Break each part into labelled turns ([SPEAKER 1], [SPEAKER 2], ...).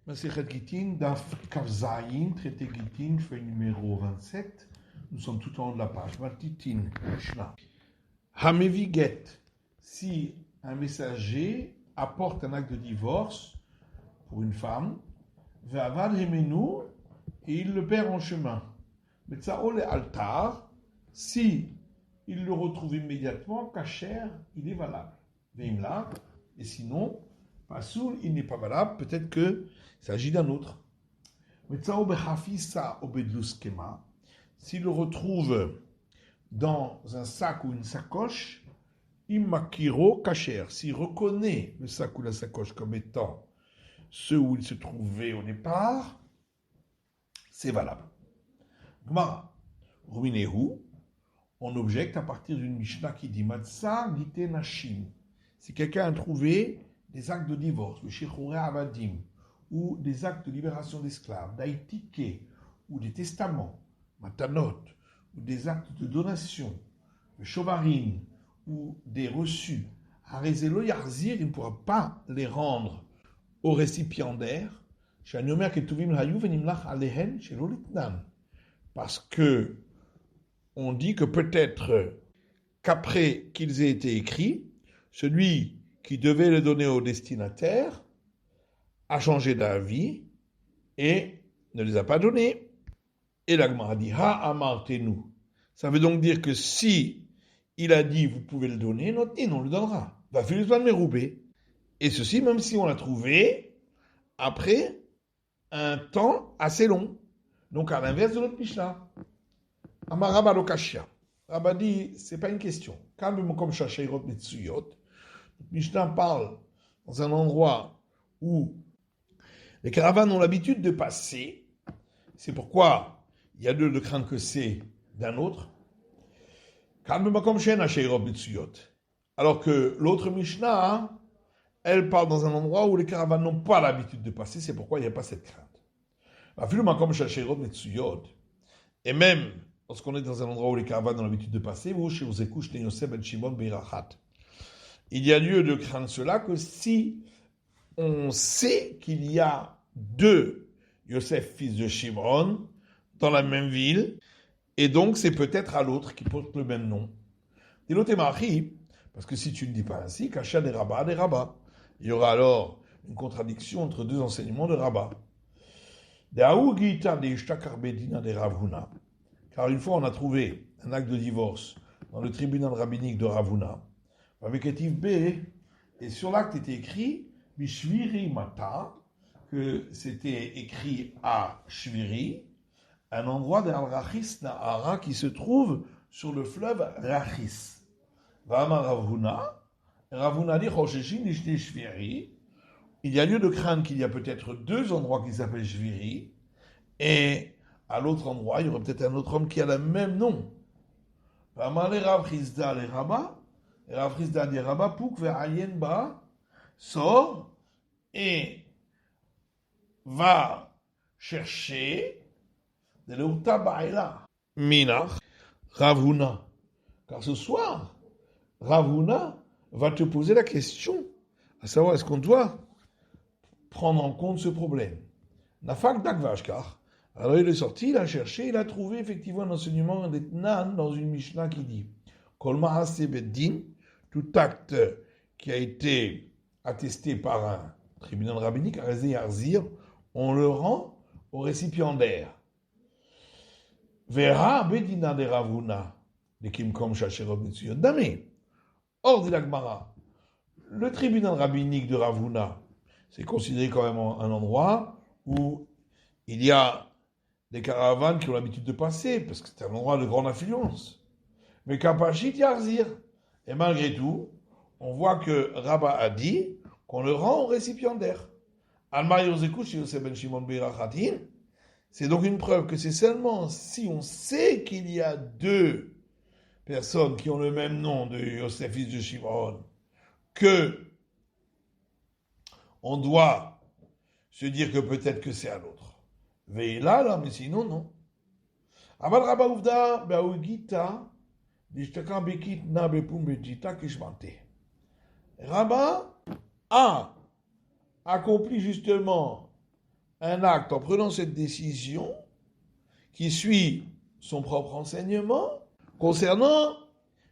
[SPEAKER 1] Masechet Gittin, Daf Kaf Zayin, traité Gittin, feuille numéro 27. Nous sommes tout en haut de la page. Vatitin, Mishnah. Hamevi Get. Si un messager apporte un acte de divorce pour une femme, Ve'avad Hemenu, et il le perd en chemin. Metzaol et Altar, si il le retrouve immédiatement, Kacher, il est valable. Veimla, et sinon, Pasoul, il n'est pas valable, peut-être qu'il s'agit d'un autre. S'il le retrouve dans un sac ou une sacoche, Immakiro Kacher, s'il reconnaît le sac ou la sacoche comme étant ceux où il se trouvait au départ, c'est valable. Gmara, Ruminehu, on objecte à partir d'une Mishnah qui dit Matzah Gite Nashim. Si quelqu'un a trouvé des actes de divorce, le Shechorei Avadim, ou des actes de libération d'esclaves, d'Aïtike, ou des testaments, Matanot, ou des actes de donation, le Shovarim, ou des reçus, Harezelo Yarzir, il ne pourra pas les rendre au récipiendaire, parce que on dit que peut-être qu'après qu'ils aient été écrits, celui qui devait le donner au destinataire a changé d'avis et ne les a pas donnés. Et la Gemara dit Ha amartenu. Ça veut donc dire que si il a dit vous pouvez le donner, on le donnera. Va filusman meroubé. Et ceci même si on l'a trouvé après un temps assez long. Donc à l'inverse de notre Mishnah. Amar Rabba lo kashya. Rabba dit c'est pas une question. Comme Shashayrot Mitsuyot. Mishnah parle dans un endroit où les caravanes ont l'habitude de passer. C'est pourquoi il y a deux de crainte que c'est d'un autre. Alors que l'autre Mishnah, elle parle dans un endroit où les caravanes n'ont pas l'habitude de passer. C'est pourquoi il n'y a pas cette crainte. Et même lorsqu'on est dans un endroit où les caravanes ont l'habitude de passer, il y a lieu de craindre cela que si on sait qu'il y a deux Yosef, fils de Shimron, dans la même ville, et donc c'est peut-être à l'autre qui porte le même nom. Parce que si tu ne dis pas ainsi, Kasha des Rabbah, il y aura alors une contradiction entre deux enseignements de Rabbah. Car une fois on a trouvé un acte de divorce dans le tribunal rabbinique de Ravuna, avec Etiv B, et sur l'acte était écrit Bishviri Mata, que c'était écrit à Shviri, un endroit d'Al-Rachis Nahara qui se trouve sur le fleuve Rachis. Vama Ravuna dit Chosheshi Nishte Shviri. Il y a lieu de craindre qu'il y a peut-être deux endroits qui s'appellent Shviri, et à l'autre endroit, il y aurait peut-être un autre homme qui a le même nom. Vama le Rav Chizda le Rabba. Et Rav Chizda dit Rabba Pouk ve'ayen ba sort et va chercher de l'Outa Baïla Minach Ravuna. Car ce soir, Ravuna va te poser la question, à savoir est-ce qu'on doit prendre en compte ce problème. Nafak Dakvashkar. Alors il est sorti, il a cherché, il a trouvé effectivement un enseignement d'Etnan dans une Mishnah qui dit Kol Mahase Beddin, tout acte qui a été attesté par un tribunal rabbinique, Arezé Yarzir, on le rend au récipiendaire. Vera Bedina de Ravuna, de Kimkom Shasherot Mitsuyot Dame. Or, dit la Gemara, le tribunal rabbinique de Ravuna, c'est considéré quand même un endroit où il y a des caravanes qui ont l'habitude de passer, parce que c'est un endroit de grande affluence. Mais Kapashit Yarzir. Et malgré tout, on voit que Rabba a dit qu'on le rend au récipiendaire. C'est donc une preuve que c'est seulement si on sait qu'il y a deux personnes qui ont le même nom de Yosef, fils de Shimon, que on doit se dire que peut-être que c'est à l'autre. Veila là, mais sinon, non. Aval Rabba Uvda, Baougita, Dishtaka Bekit Na Bepum Bejita Kishmante. Rabba a accompli justement un acte en prenant cette décision qui suit son propre enseignement concernant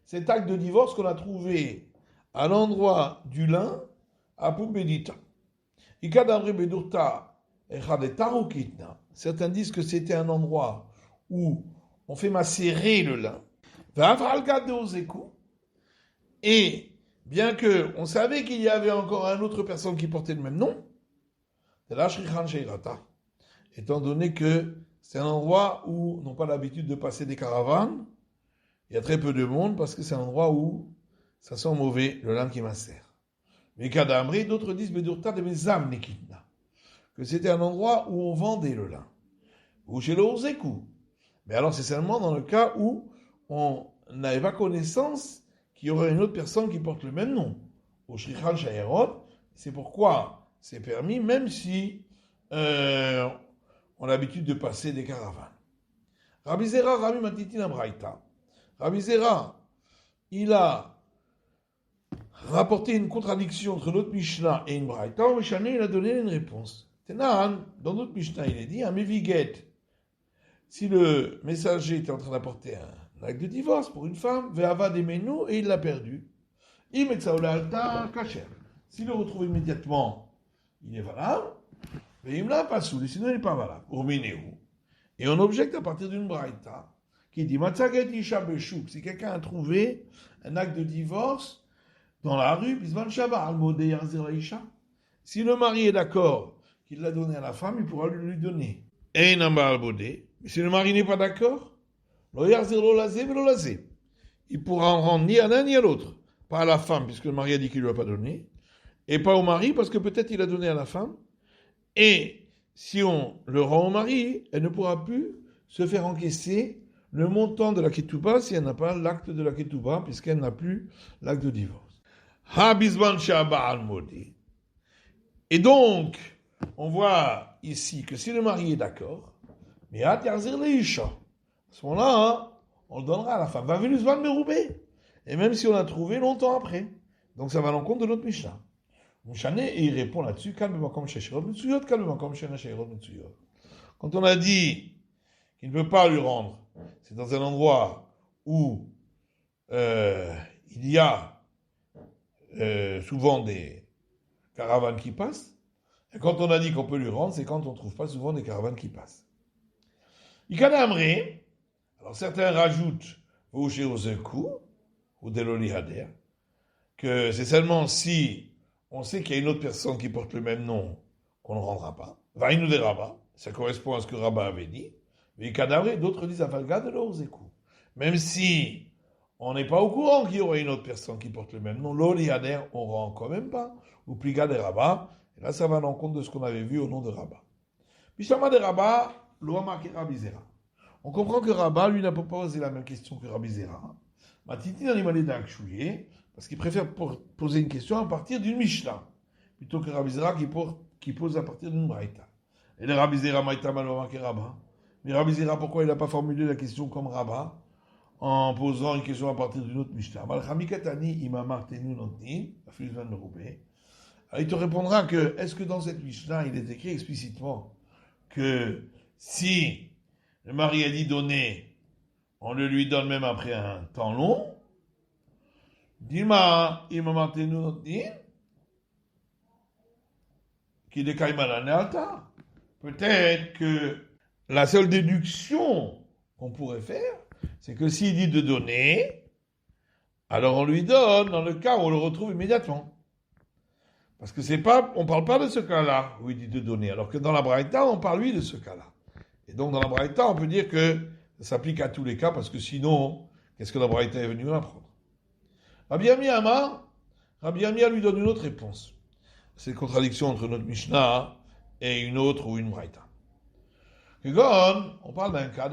[SPEAKER 1] cet acte de divorce qu'on a trouvé à l'endroit du lin à Pumbedita. Certains disent que c'était un endroit où on fait macérer le lin. Et bien qu'on savait qu'il y avait encore une autre personne qui portait le même nom, étant donné que c'est un endroit où on n'a pas l'habitude de passer des caravanes, il y a très peu de monde parce que c'est un endroit où ça sent mauvais, le lin qui macère. Mais Kadamri, d'autres disent que c'était un endroit où on vendait le lin, ou chez l'Ozeku. Mais alors c'est seulement dans le cas où on n'avait pas connaissance qu'il y aurait une autre personne qui porte le même nom. Au Shrichal Shayerot, c'est pourquoi c'est permis, même si on a l'habitude de passer des caravanes. Rabbi Zera, Rabbi Matitin Braïta. Rabbi Zera, il a rapporté une contradiction entre notre Mishnah et une Braïta. Au Mishnah, il a donné une réponse. Tenan, dans notre Mishnah, il est dit, un Meviget, si le messager était en train d'apporter un acte de divorce pour une femme, Ve'ava des menou, et il l'a perdu. S'il le retrouve immédiatement, il est valable. Mais il ne l'a pas saoulé, sinon il n'est pas valable. Et on objecte à partir d'une braïta qui dit si quelqu'un a trouvé un acte de divorce dans la rue, si le mari est d'accord qu'il l'a donné à la femme, il pourra lui donner. Mais si le mari n'est pas d'accord, il pourra en rendre ni à l'un ni à l'autre. Pas à la femme, puisque le mari a dit qu'il ne lui a pas donné, et pas au mari, parce que peut-être il a donné à la femme. Et si on le rend au mari, elle ne pourra plus se faire encaisser le montant de la ketouba si elle n'a pas l'acte de la ketouba, puisqu'elle n'a plus l'acte de divorce. Et donc, on voit ici que si le mari est d'accord, mais à ce moment-là, on le donnera à la femme. Va venir se meroubé. Et même si on l'a trouvé longtemps après. Donc ça va à l'encontre de notre Mishnah. Et il répond là-dessus, calmement comme chez Shirot Mitsuyot, calmement comme chez Shirot Mitsuyot. Quand on a dit qu'il ne peut pas lui rendre, c'est dans un endroit où il y a souvent des caravanes qui passent. Et quand on a dit qu'on peut lui rendre, c'est quand on ne trouve pas souvent des caravanes qui passent. Ikadamri, alors certains rajoutent au Sheozeku, ou Deloli Hader, que c'est seulement si on sait qu'il y a une autre personne qui porte le même nom qu'on ne rendra pas. Vaïnou de Rabat, ça correspond à ce que Rabat avait dit. Mais Ikadamri, d'autres disent Afalga de l'Orzeku. Même si on n'est pas au courant qu'il y aurait une autre personne qui porte le même nom, Loli Hader, on ne rend quand même pas. Ou Pliga de Rabat, et là ça va à l'encontre de ce qu'on avait vu au nom de Rabat. Bishama de Rabat, Loama qui Rabbi Zera. On comprend que Rabat, lui, n'a pas posé la même question que Rabbi Zera. Matiti dans les malais d'Akchouye, parce qu'il préfère poser une question à partir d'une Mishnah, plutôt que Rabbi Zera qui pose à partir d'une Braïta. Et le Rabbi Zera Maïta Maloma qui Rabat. Mais Rabbi Zera, pourquoi il n'a pas formulé la question comme Rabat, en posant une question à partir d'une autre Mishnah? Malchamikatani imamartenu notni, afilvan meroubé. Alors il te répondra que, est-ce que dans cette Mishnah, il est écrit explicitement que si le mari a dit donner, on le lui donne même après un temps long. Dima, imamantenu notnin, qu'il est kaimananalta. Peut-être que la seule déduction qu'on pourrait faire, c'est que s'il dit de donner, alors on lui donne dans le cas où on le retrouve immédiatement. Parce que on ne parle pas de ce cas-là où il dit de donner, alors que dans la Braïta, on parle lui de ce cas-là. Et donc dans la Braïta, on peut dire que ça s'applique à tous les cas, parce que sinon, qu'est-ce que la Braïta est venue apprendre? Rabbi Amia lui donne une autre réponse. C'est une contradiction entre notre Mishnah et une autre ou une Braïta. On parle d'un cas,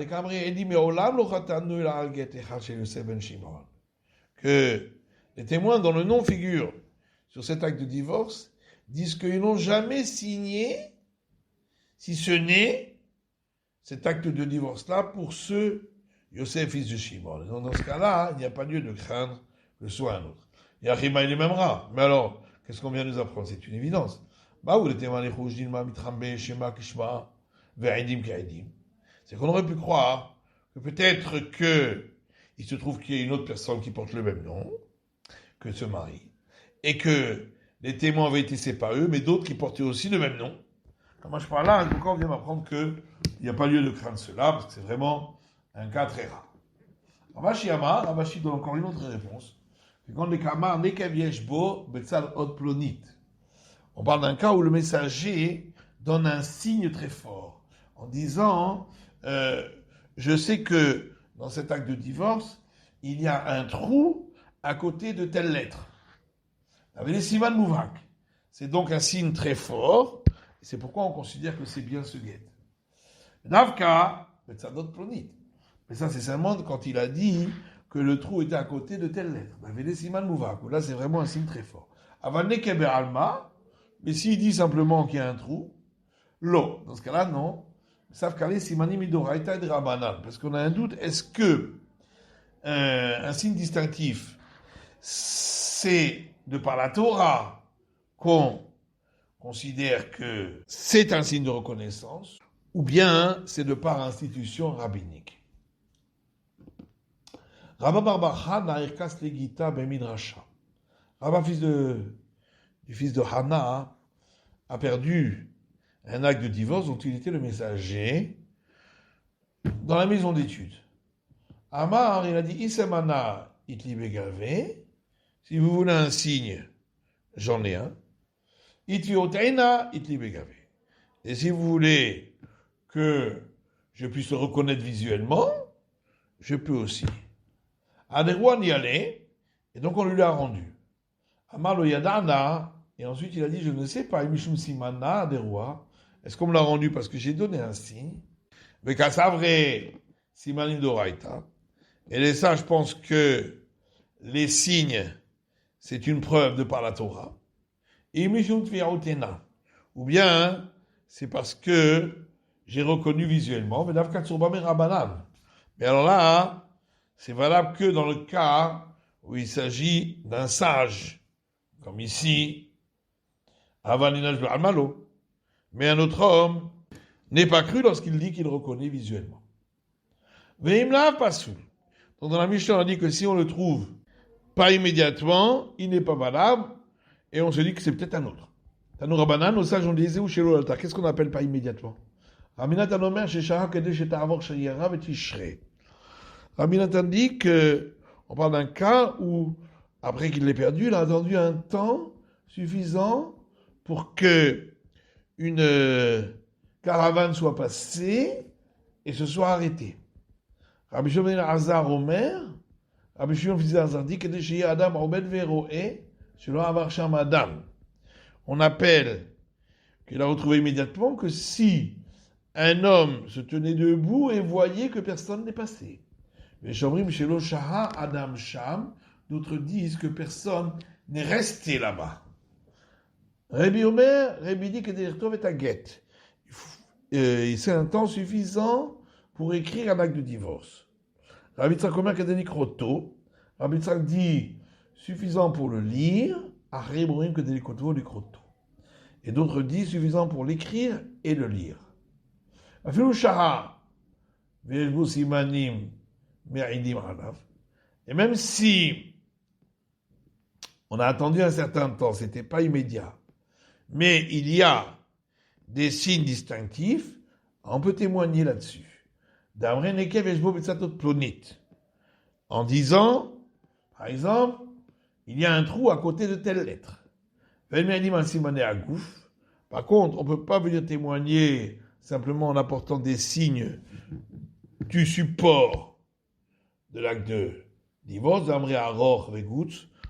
[SPEAKER 1] que les témoins dont le nom figure sur cet acte de divorce disent qu'ils n'ont jamais signé, si ce n'est cet acte de divorce-là pour ce Yosef, fils de Shimon. Donc dans ce cas-là, il n'y a pas lieu de craindre que ce soit un autre. Et Achima, il est même rare. Mais alors, qu'est-ce qu'on vient nous apprendre? C'est une évidence. C'est qu'on aurait pu croire que peut-être il se trouve qu'il y a une autre personne qui porte le même nom que ce mari, et que les témoins avaient été séparés, mais d'autres qui portaient aussi le même nom. Quand je parle là, on vient m'apprendre qu'il n'y a pas lieu de craindre cela, parce que c'est vraiment un cas très rare. Ravashi Amar, Ravashi donne encore une autre réponse. On parle d'un cas où le messager donne un signe très fort, en disant, je sais que dans cet acte de divorce, il y a un trou à côté de telle lettre. Avec les siman mouvak. C'est donc un signe très fort, et c'est pourquoi on considère que c'est bien ce guet. Navka, Betzadot Plonit. Mais ça, c'est seulement quand il a dit que le trou était à côté de telle lettre. Avec les siman mouvak. Là, c'est vraiment un signe très fort. Avane Keber Alma, mais s'il dit simplement qu'il y a un trou, l'eau. Dans ce cas-là, non. Sauf qu'allez, simanim idoraita de Rabanan. Parce qu'on a un doute, est-ce que un signe distinctif, c'est de par la Torah qu'on considère que c'est un signe de reconnaissance, ou bien c'est de par institution rabbinique. Rabba Barbacha na'irkas legita bemidrasha. Rabba, du fils de Hana, a perdu un acte de divorce dont il était le messager dans la maison d'études. Amar, il a dit, Isemana itli begave, si vous voulez un signe, j'en ai un. Itli oteina itli begave. Et si vous voulez que je puisse le reconnaître visuellement, je peux aussi. Aderwan y allait, et donc on lui l'a rendu. Amar lo yadana, et ensuite il a dit, je ne sais pas, Mishum simana aderwa, est-ce qu'on me l'a rendu parce que j'ai donné un signe? Mais qu'à ça vrai, simanim doraita. Et les sages pensent que les signes, c'est une preuve de par la Torah. Et Mishum tfiaotena. Ou bien, c'est parce que j'ai reconnu visuellement, mais alors là, c'est valable que dans le cas où il s'agit d'un sage, comme ici, Avaninaj de Almalo. Mais un autre homme n'est pas cru lorsqu'il dit qu'il reconnaît visuellement. Veimla pasoul. Donc dans la Mishnah, on a dit que si on le trouve pas immédiatement, il n'est pas valable, et on se dit que c'est peut-être un autre. Tanou Rabanan, nos sages ont dit, où chez l'altar, qu'est-ce qu'on appelle pas immédiatement? Raminat Anomer, chez Shara, Kedé, chez Ta'avor, chez Yerav, et Tishrei. Raminat dit que, on parle d'un cas où, après qu'il l'ait perdu, il a attendu un temps suffisant pour que une caravane soit passée et se soit arrêtée. Rabbi Shimon ben Azar Omer, Rabbi Shimon ben Azar dit que chez Adam Obed Veroé, selon Avar Sham Adam. On appelle qu'il a retrouvé immédiatement que si un homme se tenait debout et voyait que personne n'est passé. Mais Shomrim Shelo Shaha Adam Sham, d'autres disent que personne n'est resté là-bas. Rabbi Omer, Rabbi dit que Dertov est à guet. C'est un temps suffisant pour écrire un acte de divorce. Rabbi Tzak Omer Kadenik Roto. Rabbi Tzak dit suffisant pour le lire, Arreborim Kadenik Roto Likroto. Et d'autres disent suffisant pour l'écrire et le lire. Afilou Shara, Ve'elbou Simanim, Me'idim Alav. Et même si on a attendu un certain temps, c'était pas immédiat, mais il y a des signes distinctifs, on peut témoigner là-dessus. En disant, par exemple, il y a un trou à côté de telle lettre. Par contre, on ne peut pas venir témoigner simplement en apportant des signes du support de l'acte de divorce,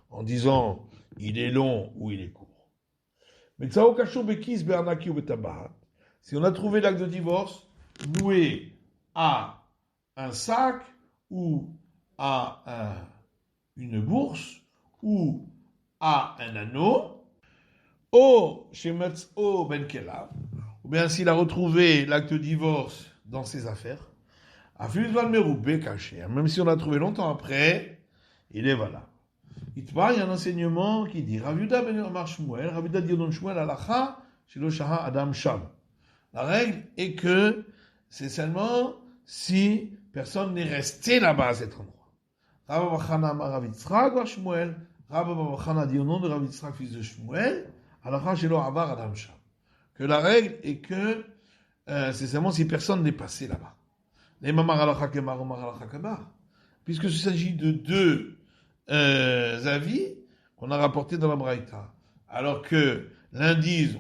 [SPEAKER 1] en disant il est long ou il est court. Mais si on a trouvé l'acte de divorce noué à un sac ou à une bourse ou à un anneau, ou bien s'il a retrouvé l'acte de divorce dans ses affaires, même si on l'a trouvé longtemps après, il est valable. Il y a un enseignement qui dit Rav Yuda ben Omar Shmuel, Rav Yuda dit dans Shmuel Halacha, Shelo Shaha Adam Sham. La règle est que c'est seulement si personne n'est resté là-bas à cet endroit. Rabba bar Chana amar Rav Yitzchak bar Shmuel. Rabba bar Chana dit au nom de Rav Yitzchak fils de Shmuel, Halacha Shelo Avar Adam Sham. Que la règle est que c'est seulement si personne n'est passé là-bas. Les mamar Halacha Kemar ou Mar Halacha Kemar. Puisque il s'agit de deux avis qu'on a rapportés dans la Braïta. Alors que l'un dit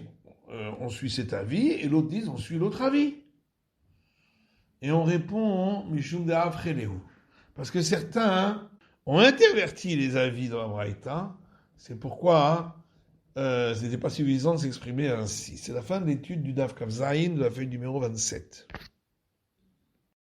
[SPEAKER 1] on suit cet avis et l'autre dit on suit l'autre avis. Et on répond Mishum Da'av Chelehu. Parce que certains ont interverti les avis dans la Braïta. C'est pourquoi ce n'était pas suffisant de s'exprimer ainsi. C'est la fin de l'étude du Daf Kav Zayin de la feuille numéro 27.